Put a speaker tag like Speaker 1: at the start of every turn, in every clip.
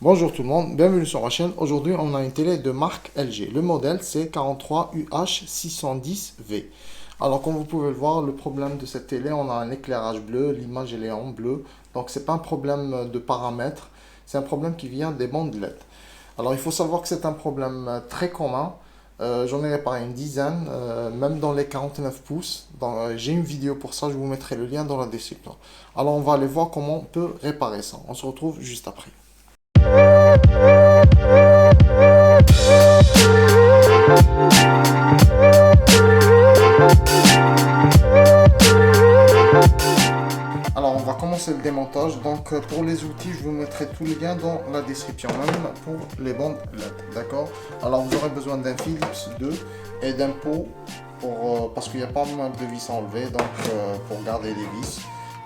Speaker 1: Bonjour tout le monde, bienvenue sur ma chaîne. Aujourd'hui, on a une télé de marque LG. Le modèle, c'est 43UH610V. Alors, comme vous pouvez le voir, le problème de cette télé, on a un éclairage bleu, l'image elle est en bleu. Donc, c'est pas un problème de paramètres, c'est un problème qui vient des bandes LED. Alors, il faut savoir que c'est un problème très commun. J'en ai réparé une dizaine, même dans les 49 pouces. J'ai une vidéo pour ça, je vous mettrai le lien dans la description. Alors, on va aller voir comment on peut réparer ça. On se retrouve juste après. Alors, on va commencer le démontage. Donc, pour les outils, je vous mettrai tous les liens dans la description, même pour les bandes LED. D'accord? Alors, vous aurez besoin d'un Philips 2 et d'un pot parce qu'il y a pas mal de vis à enlever, donc pour garder les vis.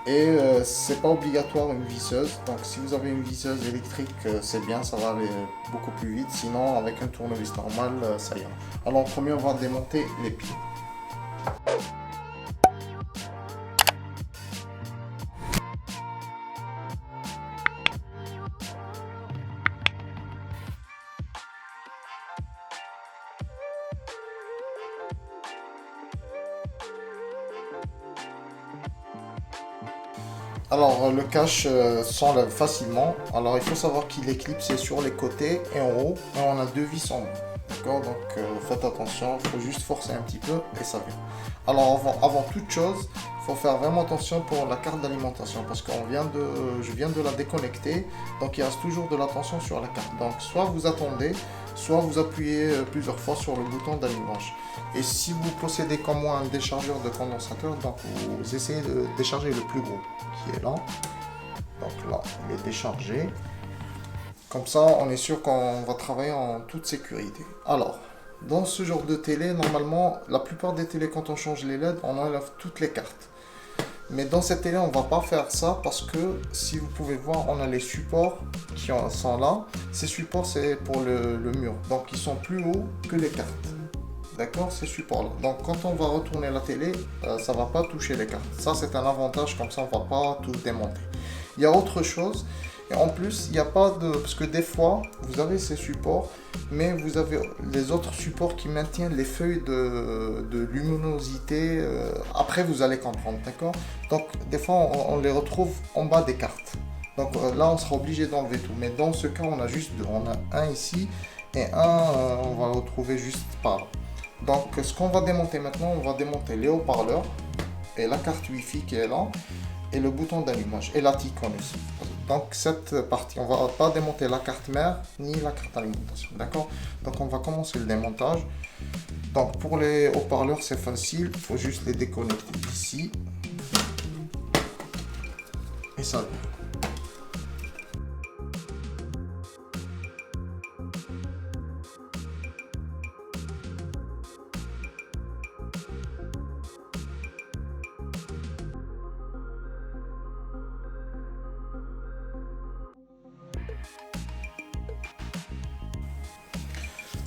Speaker 1: Et c'est pas obligatoire une visseuse. Donc, si vous avez une visseuse électrique, c'est bien, ça va aller beaucoup plus vite. Sinon, avec un tournevis normal, ça ira. Alors, en premier, on va démonter les pieds. Alors, le cache s'enlève facilement. Alors, il faut savoir qu'il est clipsé sur les côtés et en haut. Et on a deux vis en haut. D'accord? Donc, faites attention. Il faut juste forcer un petit peu et ça vient. Alors, avant toute chose, il faut faire vraiment attention pour la carte d'alimentation. Parce que je viens de la déconnecter. Donc, il reste toujours de la tension sur la carte. Donc, soit vous attendez, soit vous appuyez plusieurs fois sur le bouton d'allumage. Et si vous possédez comme moi un déchargeur de condensateur, donc vous essayez de décharger le plus gros qui est là. Donc là, il est déchargé. Comme ça, on est sûr qu'on va travailler en toute sécurité. Alors, dans ce genre de télé, normalement, la plupart des télés, quand on change les LED, on enlève toutes les cartes. Mais dans cette télé, on ne va pas faire ça parce que, si vous pouvez voir, on a les supports qui sont là. Ces supports, c'est pour le mur. Donc, ils sont plus hauts que les cartes. D'accord, ces supports là. Donc quand on va retourner la télé, ça va pas toucher les cartes. Ça c'est un avantage, comme ça on va pas tout démonter. Il y a autre chose, et en plus il n'y a pas de... Parce que des fois, vous avez ces supports, mais vous avez les autres supports qui maintiennent les feuilles de luminosité. Après vous allez comprendre, d'accord? Donc des fois on les retrouve en bas des cartes. Donc là on sera obligé d'enlever tout. Mais dans ce cas on a juste deux. On a un ici et un, on va le retrouver juste par là. Donc ce qu'on va démonter maintenant, on va démonter les haut-parleurs et la carte Wi-Fi qui est là et le bouton d'allumage et la Ticone aussi. Donc cette partie, on va pas démonter la carte mère ni la carte alimentation, d'accord? Donc on va commencer le démontage. Donc pour les haut-parleurs c'est facile, il faut juste les déconnecter ici et ça vient.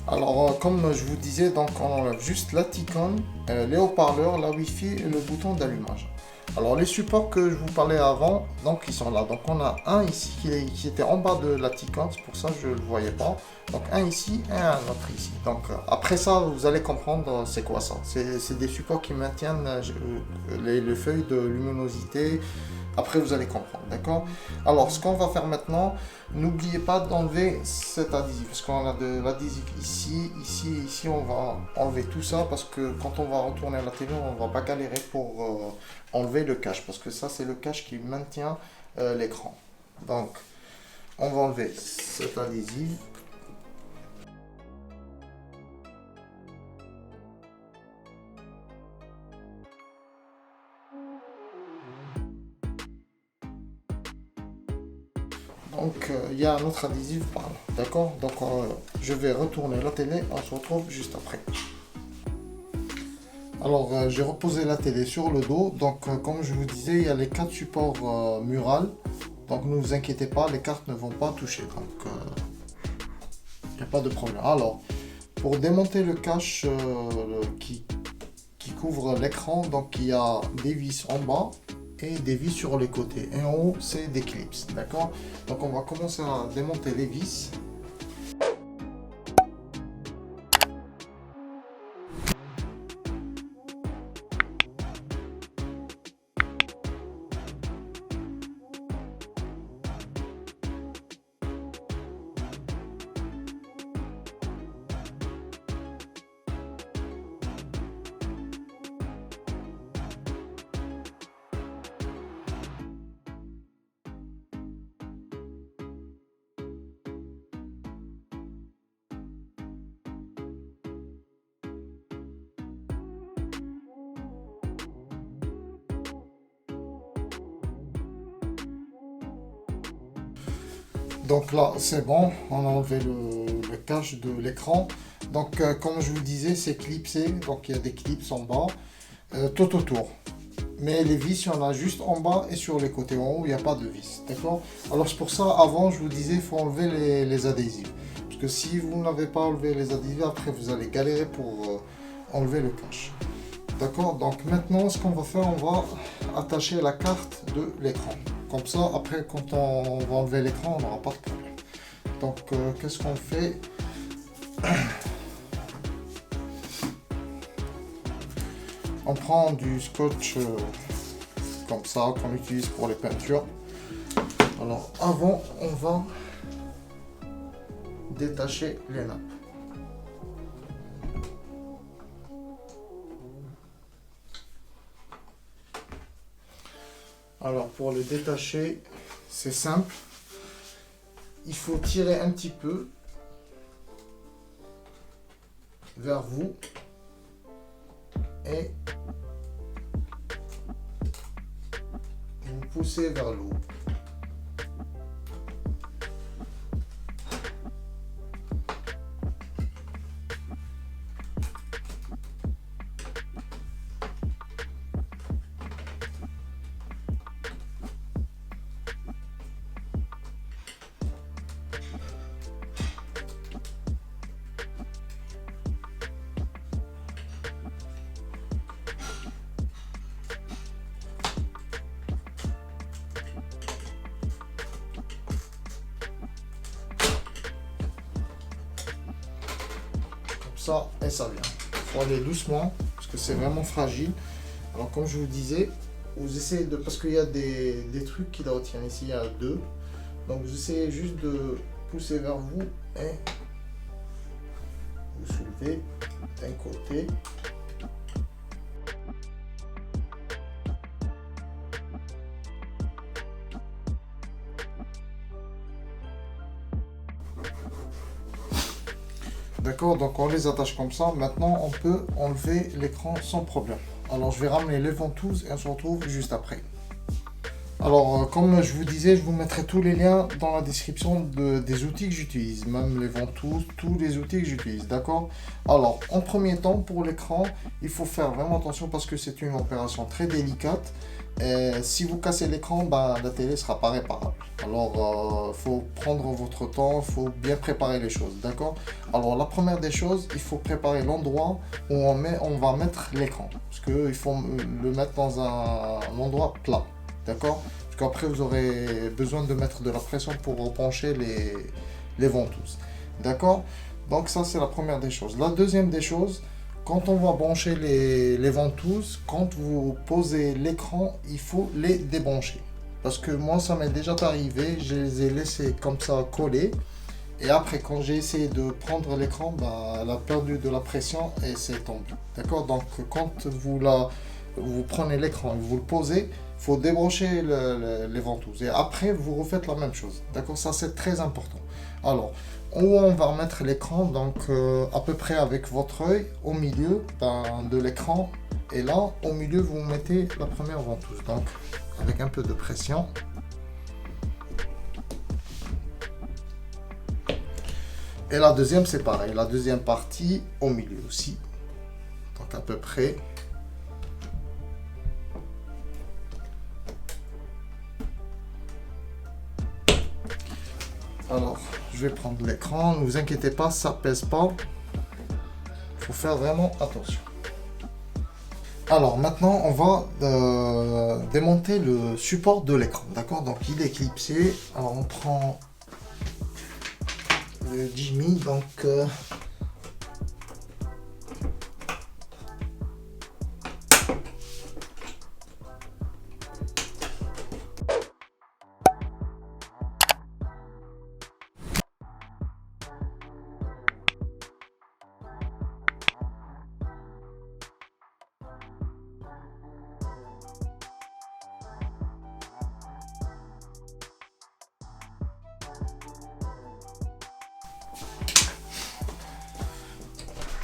Speaker 1: Alors, comme je vous disais, donc on enlève juste la Ticone, les haut-parleurs, la Wi-Fi et le bouton d'allumage. Alors, les supports que je vous parlais avant, donc ils sont là. Donc, on a un ici qui était en bas de la Ticone, c'est pour ça que je ne le voyais pas. Donc, un ici et un autre ici. Donc, après ça, vous allez comprendre c'est quoi ça. C'est des supports qui maintiennent les feuilles de luminosité. Après, vous allez comprendre, d'accord? Alors, ce qu'on va faire maintenant, n'oubliez pas d'enlever cet adhésif, parce qu'on a de l'adhésif ici, ici, ici, on va enlever tout ça, parce que quand on va retourner à la télé, on ne va pas galérer pour enlever le cache, parce que ça, c'est le cache qui maintient l'écran. Donc, on va enlever cet adhésif. Donc il y a un autre adhésif par là, d'accord? Donc je vais retourner la télé, on se retrouve juste après. Alors j'ai reposé la télé sur le dos, donc comme je vous disais, il y a les 4 supports murales. Donc ne vous inquiétez pas, les cartes ne vont pas toucher, donc il n'y a pas de problème. Alors pour démonter le cache qui couvre l'écran, donc il y a des vis en bas et des vis sur les côtés. Et en haut, c'est des clips, d'accord? Donc on va commencer à démonter les vis. Donc là, c'est bon, on a enlevé le cache de l'écran. Donc, comme je vous disais, c'est clipsé. Donc, il y a des clips en bas, tout autour. Mais les vis, il y en a juste en bas et sur les côtés. En haut, il n'y a pas de vis. D'accord? Alors, c'est pour ça, avant, je vous disais, il faut enlever les adhésifs. Parce que si vous n'avez pas enlevé les adhésifs, après, vous allez galérer pour enlever le cache. D'accord? Donc, maintenant, ce qu'on va faire, on va attacher la carte de l'écran. Comme ça, après, quand on va enlever l'écran, on n'aura pas de problème. Donc, qu'est-ce qu'on fait? On prend du scotch comme ça, qu'on utilise pour les peintures. Alors, avant, on va détacher les nappes. Alors, pour le détacher, c'est simple. Il faut tirer un petit peu vers vous et vous poussez vers le haut. Ça et ça vient. Il faut aller doucement parce que c'est vraiment fragile. Alors comme je vous disais, vous essayez de, parce qu'il y a des trucs qui la retiennent ici, il y a deux. Donc vous essayez juste de pousser vers vous et vous soulevez d'un côté. D'accord, donc on les attache comme ça. Maintenant, on peut enlever l'écran sans problème. Alors, je vais ramener les ventouses et on se retrouve juste après. Alors, comme je vous disais, je vous mettrai tous les liens dans la description des outils que j'utilise. Même les ventouses, tous les outils que j'utilise, d'accord? Alors, en premier temps, pour l'écran, il faut faire vraiment attention parce que c'est une opération très délicate. Et si vous cassez l'écran, ben, la télé ne sera pas réparable. Alors, faut prendre votre temps, il faut bien préparer les choses, d'accord? Alors, la première des choses, il faut préparer l'endroit où on va mettre l'écran. Parce qu'il faut le mettre dans un endroit plat, d'accord? Parce qu'après, vous aurez besoin de mettre de la pression pour repencher les ventouses, d'accord? Donc, ça, c'est la première des choses. La deuxième des choses, quand on va brancher les ventouses, quand vous posez l'écran, il faut les débrancher. Parce que moi, ça m'est déjà arrivé, je les ai laissés comme ça collés. Et après, quand j'ai essayé de prendre l'écran, bah, elle a perdu de la pression et c'est tombé. D'accord? Donc, quand vous prenez l'écran et vous le posez, il faut débrancher les ventouses. Et après, vous refaites la même chose. D'accord? Ça, c'est très important. Alors, où on va remettre l'écran, donc à peu près avec votre œil au milieu de l'écran, et là au milieu vous mettez la première ventouse, donc avec un peu de pression. Et la deuxième c'est pareil, la deuxième partie au milieu aussi, donc à peu près. Alors, je vais prendre l'écran, ne vous inquiétez pas, ça pèse pas. Il faut faire vraiment attention. Alors maintenant, on va démonter le support de l'écran. D'accord? Donc il est clipsé. Alors on prend le Jimmy.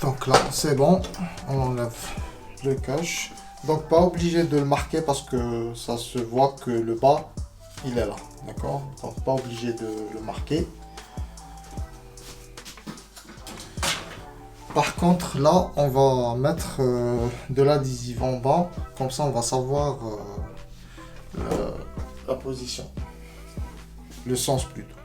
Speaker 1: Donc là, c'est bon. On enlève le cache. Donc pas obligé de le marquer parce que ça se voit que le bas, il est là. D'accord? Donc pas obligé de le marquer. Par contre, là, on va mettre de l'adhésif en bas. Comme ça, on va savoir la position. Le sens plutôt.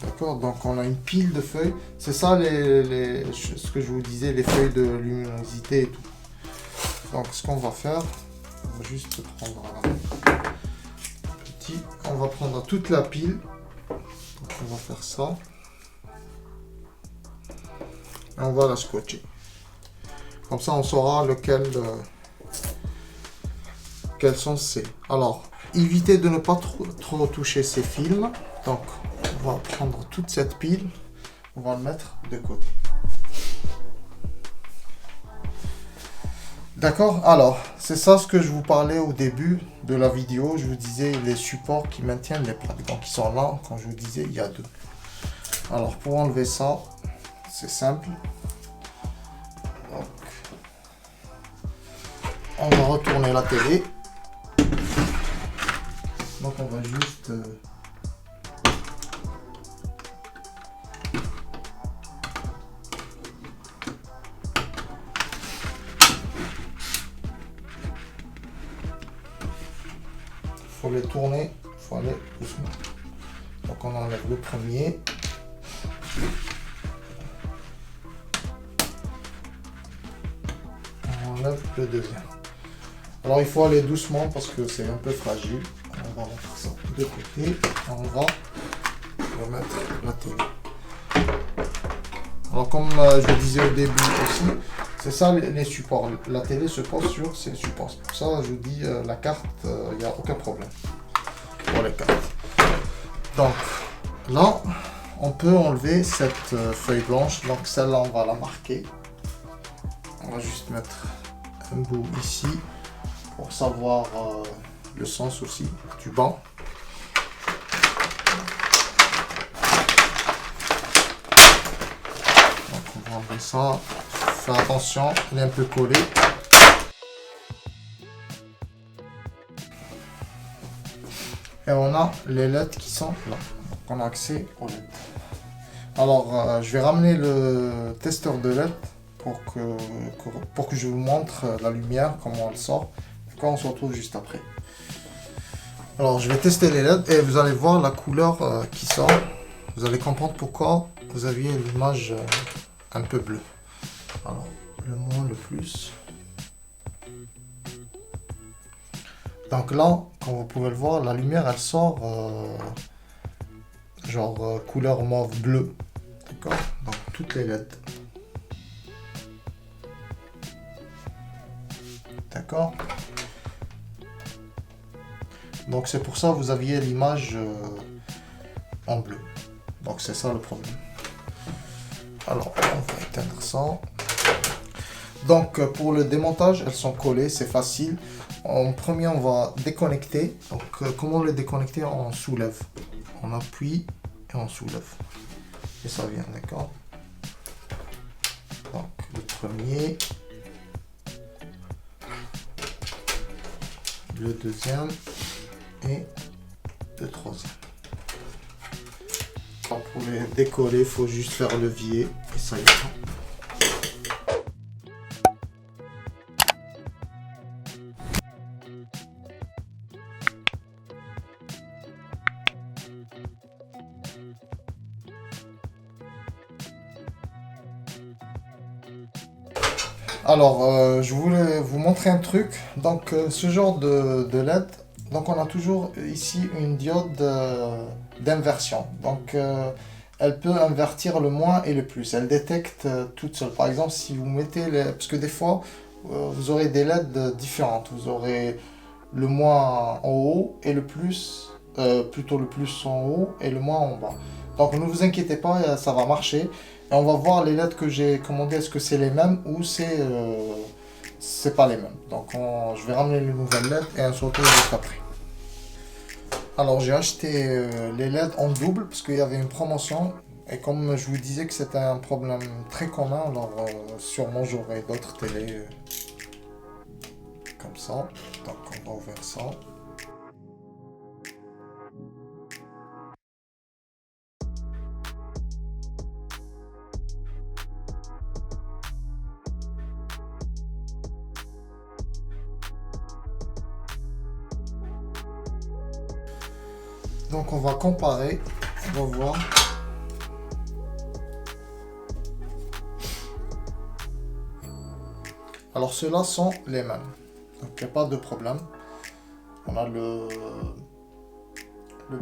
Speaker 1: D'accord, donc on a une pile de feuilles. C'est ça ce que je vous disais, les feuilles de luminosité et tout. Donc ce qu'on va faire, on va juste prendre un petit. On va prendre toute la pile. Donc on va faire ça. Et on va la scotcher. Comme ça on saura quels sont ces. Alors, évitez de ne pas trop toucher ces films. Donc on va prendre toute cette pile, on va le mettre de côté. D'accord, alors c'est ça ce que je vous parlais au début de la vidéo. Je vous disais les supports qui maintiennent les plaques. Donc ils sont là, quand je vous disais, il y a deux. Alors pour enlever ça, c'est simple. Donc, on va retourner la télé. Donc on va juste faut les tourner, faut aller doucement. Donc on enlève le premier. On enlève le deuxième. Alors il faut aller doucement parce que c'est un peu fragile. On va mettre ça de côté. On va remettre la télé. Alors comme je vous disais au début aussi, c'est ça les supports. La télé se pose sur ces supports. Pour ça je vous dis la carte, il n'y a aucun problème pour les cartes. Donc là, on peut enlever cette feuille blanche. Donc celle-là, on va la marquer. On va juste mettre un bout ici pour savoir le sens aussi du banc. Donc on va enlever ça. Faire attention, il est un peu collé. Et on a les LED qui sont là. Donc on a accès aux LED. Alors je vais ramener le testeur de LED pour que je vous montre la lumière, comment elle sort. Quand on se retrouve juste après. Alors je vais tester les LED et vous allez voir la couleur qui sort. Vous allez comprendre pourquoi vous aviez l'image un peu bleue. Alors le moins, le plus. Donc là, comme vous pouvez le voir, la lumière elle sort genre couleur mauve bleu. D'accord? Donc toutes les LED. D'accord? Donc c'est pour ça que vous aviez l'image en bleu. Donc c'est ça le problème. Alors on va éteindre ça. Donc pour le démontage, elles sont collées, c'est facile. En premier, on va déconnecter. Donc comment le déconnecter? On soulève. On appuie et on soulève. Et ça vient, d'accord? Donc le premier. Le deuxième. Et le troisième. Alors pour les décoller, il faut juste faire levier et ça y est. Alors, je voulais vous montrer un truc. Donc, ce genre de LED, donc on a toujours ici une diode d'inversion. Donc, elle peut invertir le moins et le plus. Elle détecte toute seule. Par exemple, si vous mettez les... Parce que des fois, vous aurez des LED différentes. Vous aurez le moins en haut et le plus, plutôt le plus en haut et le moins en bas. Donc ne vous inquiétez pas, ça va marcher. Et on va voir les LED que j'ai commandées, est-ce que c'est les mêmes ou c'est pas les mêmes. Donc je vais ramener les nouvelles LED et on se retrouve juste après. Alors j'ai acheté les LED en double parce qu'il y avait une promotion. Et comme je vous disais que c'était un problème très commun, alors sûrement j'aurai d'autres télés comme ça. Donc on va ouvrir ça. Donc on va comparer, on va voir. Alors ceux-là sont les mêmes, donc il n'y a pas de problème. On a le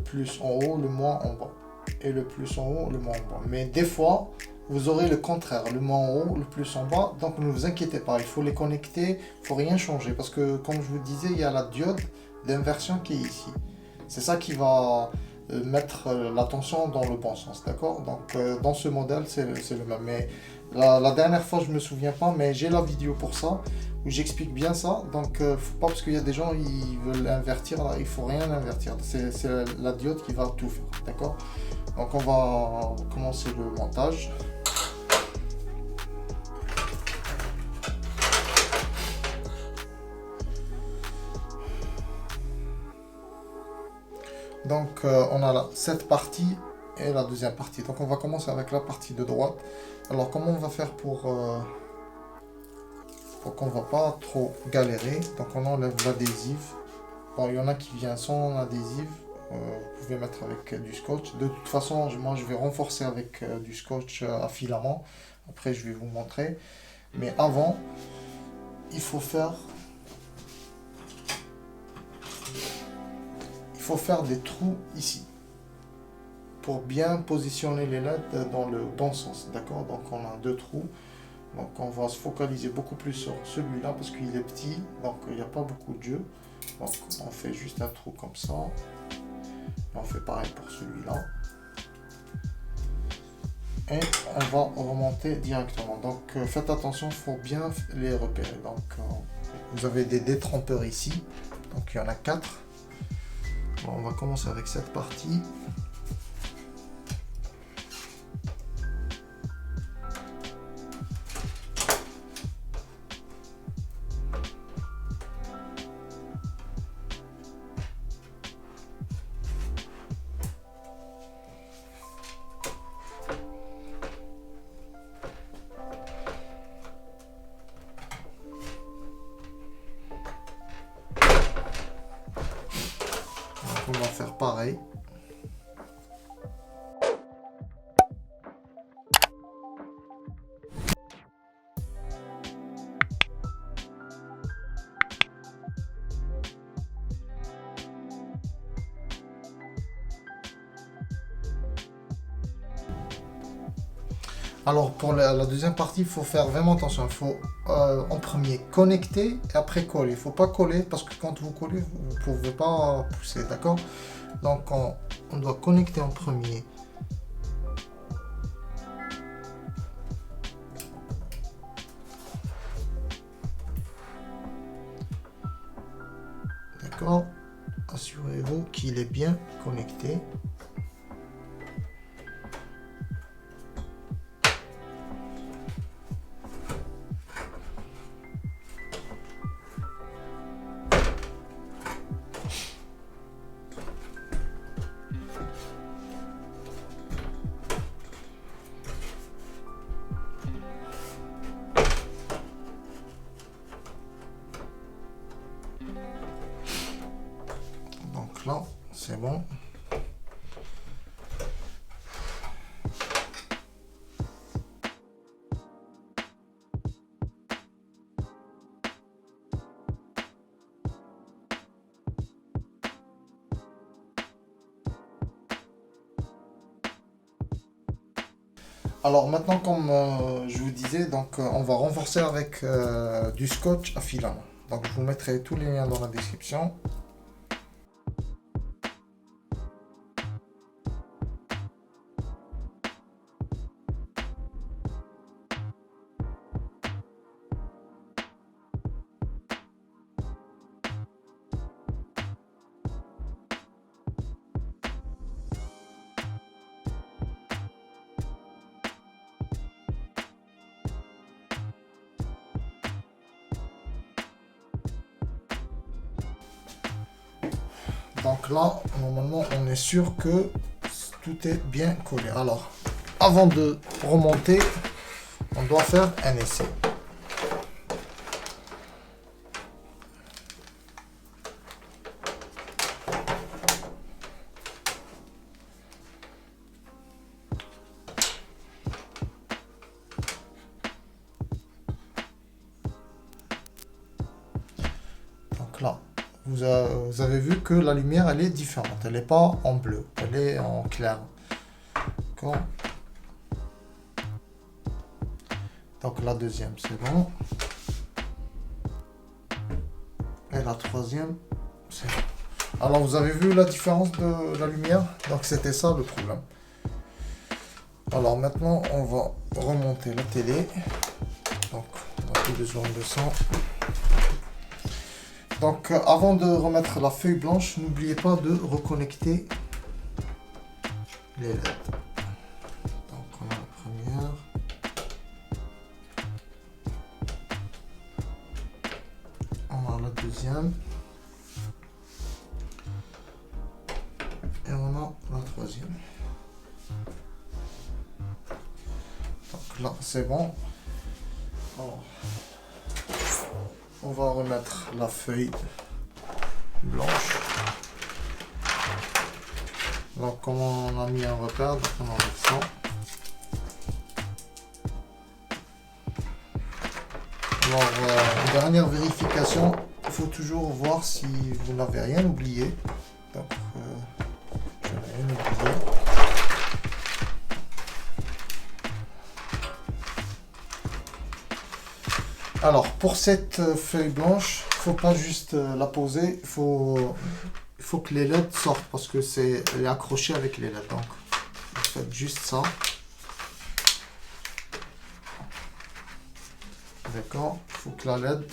Speaker 1: plus en haut, le moins en bas. Et le plus en haut, le moins en bas. Mais des fois, vous aurez le contraire, le moins en haut, le plus en bas. Donc ne vous inquiétez pas, il faut les connecter, il ne faut rien changer. Parce que comme je vous disais, il y a la diode d'inversion qui est ici. C'est ça qui va mettre l'attention dans le bon sens, d'accord? Donc dans ce modèle, c'est le même. Mais la dernière fois, je me souviens pas, mais j'ai la vidéo pour ça, où j'explique bien ça. Donc faut pas, parce qu'il y a des gens, ils veulent invertir, là, il faut rien invertir. C'est la diode qui va tout faire, d'accord? Donc on va commencer le montage. Donc on a là cette partie et la deuxième partie. Donc on va commencer avec la partie de droite. Alors comment on va faire pour qu'on ne va pas trop galérer? Donc on enlève l'adhésif. Bon, il y en a qui viennent sans adhésif. Vous pouvez mettre avec du scotch. De toute façon, moi je vais renforcer avec du scotch à filament. Après je vais vous montrer. Mais avant, il faut faire des trous ici pour bien positionner les LED dans le bon sens, d'accord? Donc on a deux trous, donc on va se focaliser beaucoup plus sur celui-là parce qu'il est petit, donc il n'y a pas beaucoup de jeu. Donc on fait juste un trou comme ça, et on fait pareil pour celui-là, et on va remonter directement. Donc faites attention, il faut bien les repérer. Donc vous avez des détrompeurs ici, donc il y en a 4. Bon, on va commencer avec cette partie. On va faire pareil. Alors pour la deuxième partie, il faut faire vraiment attention. Il faut en premier connecter et après coller. Il ne faut pas coller parce que quand vous collez, vous ne pouvez pas pousser, d'accord? Donc on doit connecter en premier. D'accord? Assurez-vous qu'il est bien connecté. Donc là, c'est bon. Alors maintenant, comme je vous disais, donc on va renforcer avec du scotch à filament. Donc je vous mettrai tous les liens dans la description. Donc là, normalement, on est sûr que tout est bien collé. Alors, avant de remonter, on doit faire un essai. Donc là, vous avez vu que la lumière, elle est différente. Elle n'est pas en bleu, elle est en clair. D'accord. Donc la deuxième, c'est bon. Et la troisième, c'est bon. Alors, vous avez vu la différence de la lumière? Donc, c'était ça le problème. Alors, maintenant, on va remonter la télé. Donc, on n'a plus besoin de ça. Donc, avant de remettre la feuille blanche, n'oubliez pas de reconnecter les LED. Donc, on a la première. On a la deuxième. Et on a la troisième. Donc là, c'est bon. Alors, on va remettre la feuille blanche. Donc, comme on a mis un repère, donc on enlève ça. Alors, dernière vérification, il faut toujours voir si vous n'avez rien oublié. Donc, je n'ai rien oublié. Alors, pour cette feuille blanche, il ne faut pas juste la poser, il faut que les LED sortent parce que elle est accrochée avec les LED. Donc, vous faites juste ça. D'accord, il faut que la LED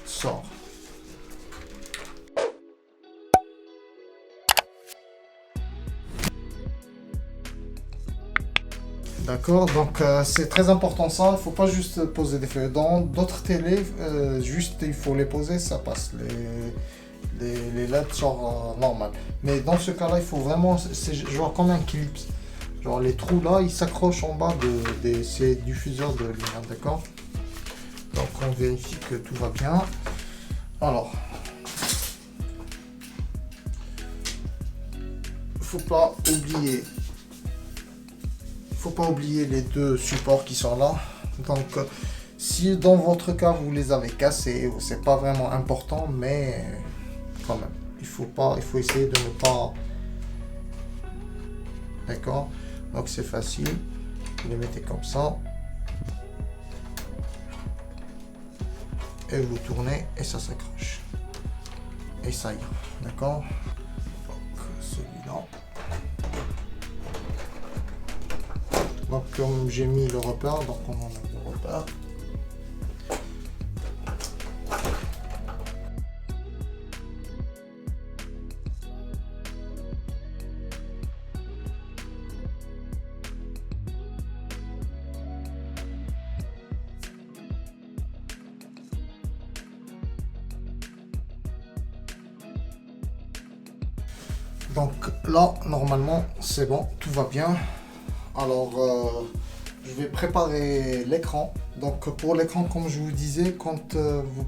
Speaker 1: sorte. D'accord, donc c'est très important ça, il ne faut pas juste poser des feuilles. Dans d'autres télés, juste il faut les poser, ça passe. Les LED sortent normal. Mais dans ce cas-là, il faut vraiment, c'est genre comme un clip. Genre les trous là, ils s'accrochent en bas de ces diffuseurs de lumière, d'accord? Donc on vérifie que tout va bien. Alors, faut pas oublier les deux supports qui sont là. Donc si dans votre cas vous les avez cassés, c'est pas vraiment important, mais quand même il faut essayer de ne pas, d'accord? Donc c'est facile, vous les mettez comme ça et vous tournez et ça s'accroche et ça y est, d'accord? Donc celui-là. Donc comme j'ai mis le repère, donc on en a le repère. Donc là, normalement, c'est bon, tout va bien. Alors, je vais préparer l'écran. Donc pour l'écran, comme je vous disais, quand vous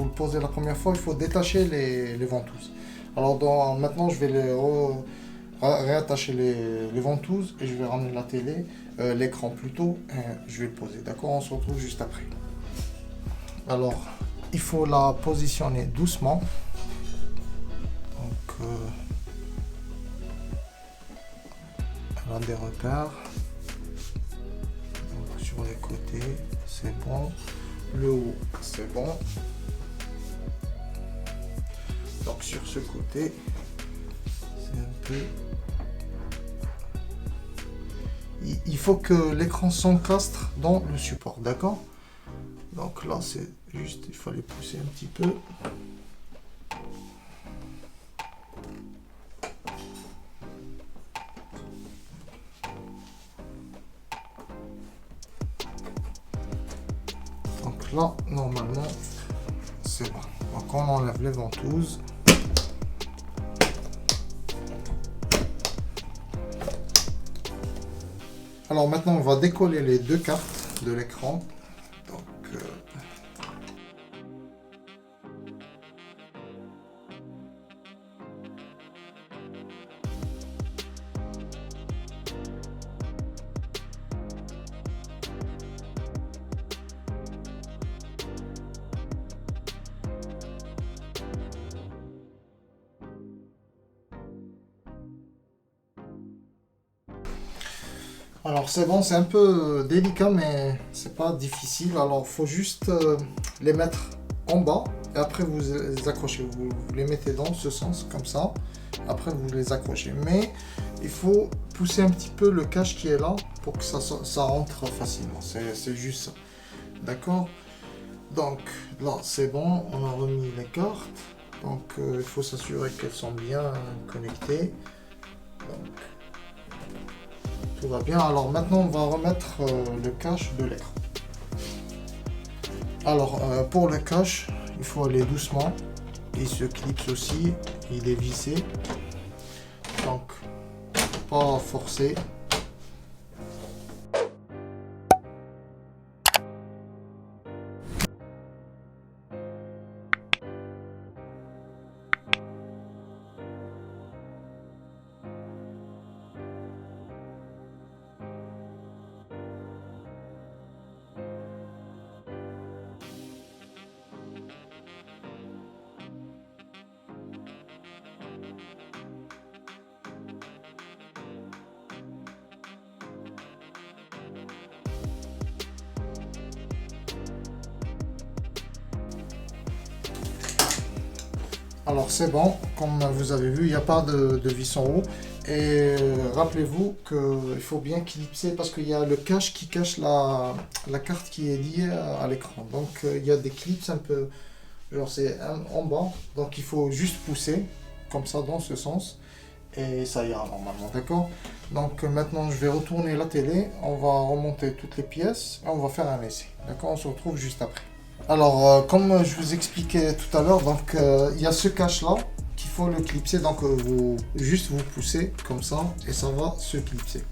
Speaker 1: le posez la première fois, il faut détacher les ventouses. Alors maintenant, je vais réattacher les ventouses et je vais ramener la télé, l'écran plutôt, et je vais le poser. D'accord, on se retrouve juste après. Alors, il faut la positionner doucement. Donc, on a des repères. Donc, sur les côtés, c'est bon. Le haut, c'est bon. Donc sur ce côté, c'est un peu... Il faut que l'écran s'encastre dans le support, d'accord? Donc là, c'est juste, il fallait pousser un petit peu. Donc là, normalement, c'est bon. Donc on enlève les ventouses. Alors maintenant, on va décoller les deux cartes de l'écran. Donc, alors c'est bon, c'est un peu délicat, mais c'est pas difficile. Alors faut juste les mettre en bas et après vous les accrochez. Vous les mettez dans ce sens comme ça. Après vous les accrochez. Mais il faut pousser un petit peu le cache qui est là pour que ça rentre facilement. C'est juste ça. D'accord? Donc là c'est bon, on a remis les cartes. Donc il faut s'assurer qu'elles sont bien connectées. Donc, tout va bien. Alors maintenant on va remettre le cache de l'écran. Alors pour le cache, il faut aller doucement. Il se clipse aussi, il est vissé. Donc pas forcer. Alors c'est bon, comme vous avez vu, il n'y a pas de vis en haut. Et rappelez-vous qu'il faut bien clipser parce qu'il y a le cache qui cache la carte qui est liée à l'écran. Donc il y a des clips un peu, genre c'est en bas. Donc il faut juste pousser comme ça dans ce sens. Et ça ira normalement, d'accord? Donc maintenant je vais retourner la télé, on va remonter toutes les pièces et on va faire un essai. D'accord? On se retrouve juste après. Alors, comme je vous expliquais tout à l'heure, donc il y a ce cache-là qu'il faut le clipser. Donc, juste vous poussez comme ça et ça va se clipser.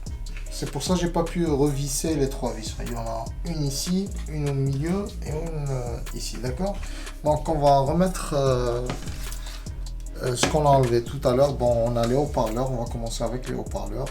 Speaker 1: C'est pour ça que j'ai pas pu revisser les trois vis. Il y en a une ici, une au milieu et une ici, d'accord? Donc, on va remettre ce qu'on a enlevé tout à l'heure. Bon, on a les haut-parleurs. On va commencer avec les haut-parleurs.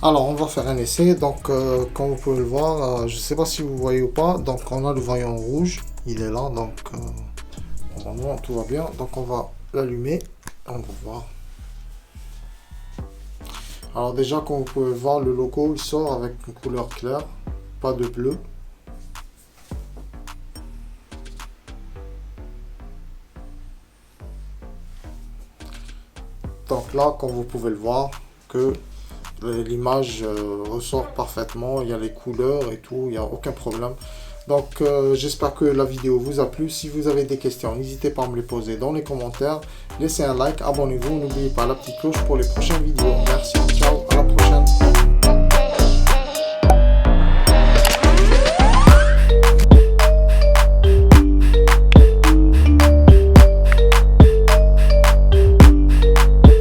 Speaker 1: Alors, on va faire un essai. Donc, comme vous pouvez le voir, je ne sais pas si vous voyez ou pas. Donc, on a le voyant rouge. Il est là. Donc, normalement, tout va bien. Donc, on va l'allumer. On va voir. Alors, déjà, comme vous pouvez le voir, le logo, il sort avec une couleur claire. Pas de bleu. Donc là, comme vous pouvez le voir, que l'image ressort parfaitement, il y a les couleurs et tout, il n'y a aucun problème. Donc j'espère que la vidéo vous a plu. Si vous avez des questions, n'hésitez pas à me les poser dans les commentaires. Laissez un like, abonnez-vous, n'oubliez pas la petite cloche pour les prochaines vidéos. Merci, ciao, à la prochaine.